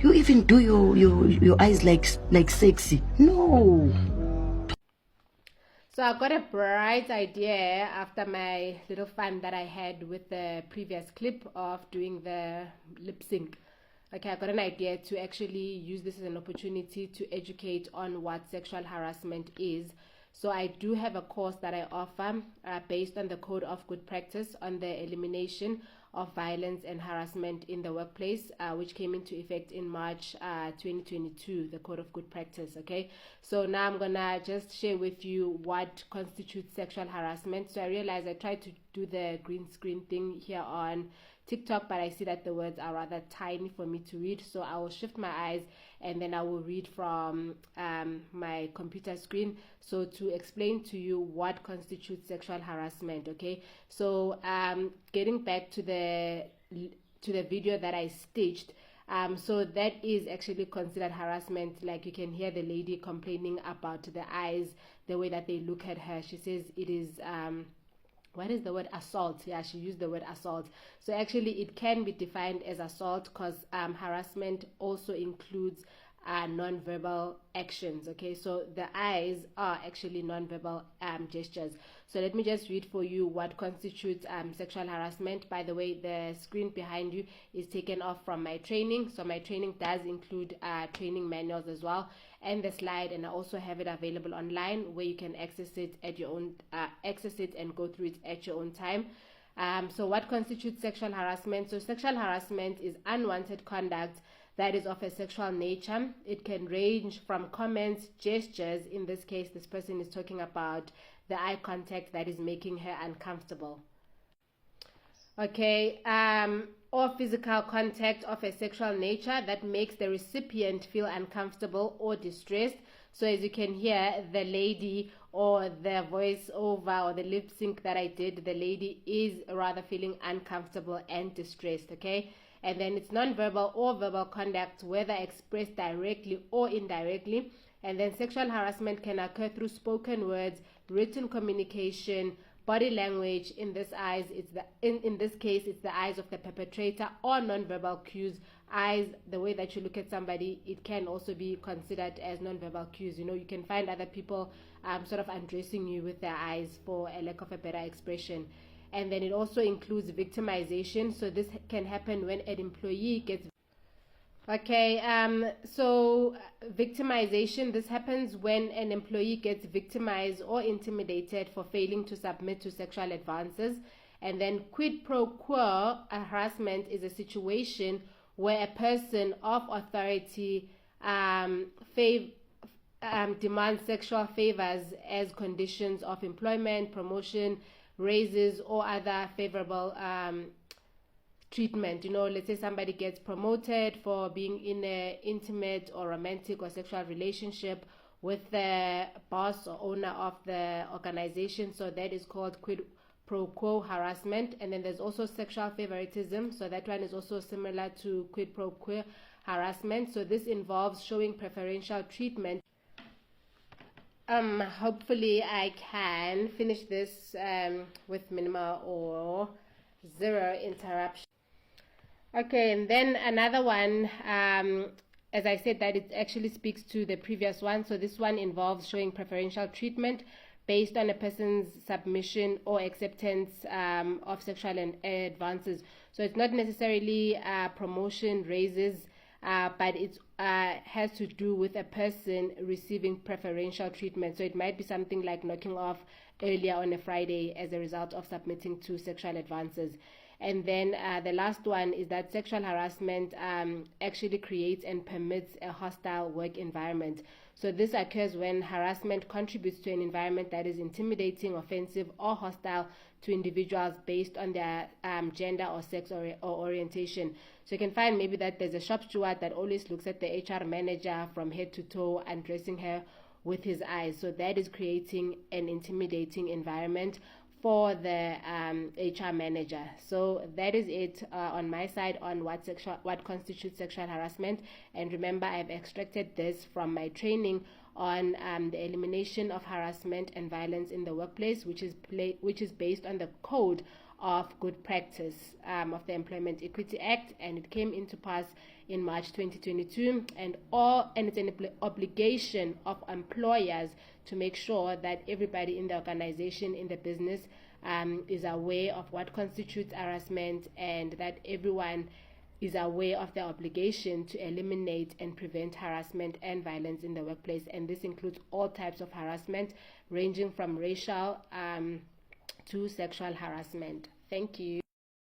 You even do your eyes like sexy. No. So I got a bright idea after my little fun that I had with the previous clip of doing the lip sync. Okay, I got an idea to actually use this as an opportunity to educate on what sexual harassment is. So I do have a course that I offer based on the Code of Good Practice on the elimination of violence and harassment in the workplace, which came into effect in March 2022, the Code of Good Practice. Okay, so now I'm gonna just share with you what constitutes sexual harassment. So I realized I tried to do the green screen thing here on TikTok, but I see that the words are rather tiny for me to read, so I will shift my eyes and then I will read from my computer screen, so to explain to you what constitutes sexual harassment. Okay, so getting back to the video that I stitched, so that is actually considered harassment. Like you can hear the lady complaining about the eyes, the way that they look at her. She says it is what is the word? Assault. Yeah, she used the word assault. So actually it can be defined as assault because harassment also includes non-verbal actions. Okay, so the eyes are actually non-verbal gestures. So let me just read for you what constitutes sexual harassment. By the way, the screen behind you is taken off from my training. So my training does include training manuals as well, and the slide, and I also have it available online where you can access it at your own and go through it at your own time. So what constitutes sexual harassment? So sexual harassment is unwanted conduct that is of a sexual nature. It can range from comments, gestures. In this case, this person is talking about the eye contact that is making her uncomfortable. Okay, or physical contact of a sexual nature that makes the recipient feel uncomfortable or distressed. So as you can hear, the lady, or the voiceover or the lip sync that I did, the lady is rather feeling uncomfortable and distressed. Okay, and then it's non-verbal or verbal conduct, whether expressed directly or indirectly. And then sexual harassment can occur through spoken words, written communication, body language. In this case, it's the eyes of the perpetrator, or non-verbal cues. Eyes, the way that you look at somebody, it can also be considered as non-verbal cues. You know, you can find other people sort of undressing you with their eyes, for a lack of a better expression. And then it also includes victimization. So this can happen when an employee gets so victimization, this happens when an employee gets victimized or intimidated for failing to submit to sexual advances. And then quid pro quo harassment is a situation where a person of authority demands sexual favors as conditions of employment, promotion, raises, or other favorable treatment. You know, let's say somebody gets promoted for being in an intimate or romantic or sexual relationship with the boss or owner of the organization. So that is called quid pro quo harassment. And then there's also sexual favoritism. So that one is also similar to quid pro quo harassment. So this involves showing preferential treatment. Hopefully I can finish this with minimal or zero interruption. Okay, and then another one, as I said, that it actually speaks to the previous one. So this one involves showing preferential treatment based on a person's submission or acceptance of sexual advances. So it's not necessarily promotion, raises, but it has to do with a person receiving preferential treatment. So it might be something like knocking off earlier on a Friday as a result of submitting to sexual advances. And then the last one is that sexual harassment actually creates and permits a hostile work environment. So this occurs when harassment contributes to an environment that is intimidating, offensive, or hostile to individuals based on their gender or sex or orientation. So you can find maybe that there's a shop steward that always looks at the HR manager from head to toe, undressing her with his eyes. So that is creating an intimidating environment for the HR manager. So that is it on my side on what constitutes sexual harassment. And remember, I've extracted this from my training on the elimination of harassment and violence in the workplace, which is based on the Code of good practice of the Employment Equity Act, and it came into pass in March 2022, and it's an obligation of employers to make sure that everybody in the organization, in the business, is aware of what constitutes harassment, and that everyone is aware of their obligation to eliminate and prevent harassment and violence in the workplace. And this includes all types of harassment, ranging from racial to sexual harassment. Thank you.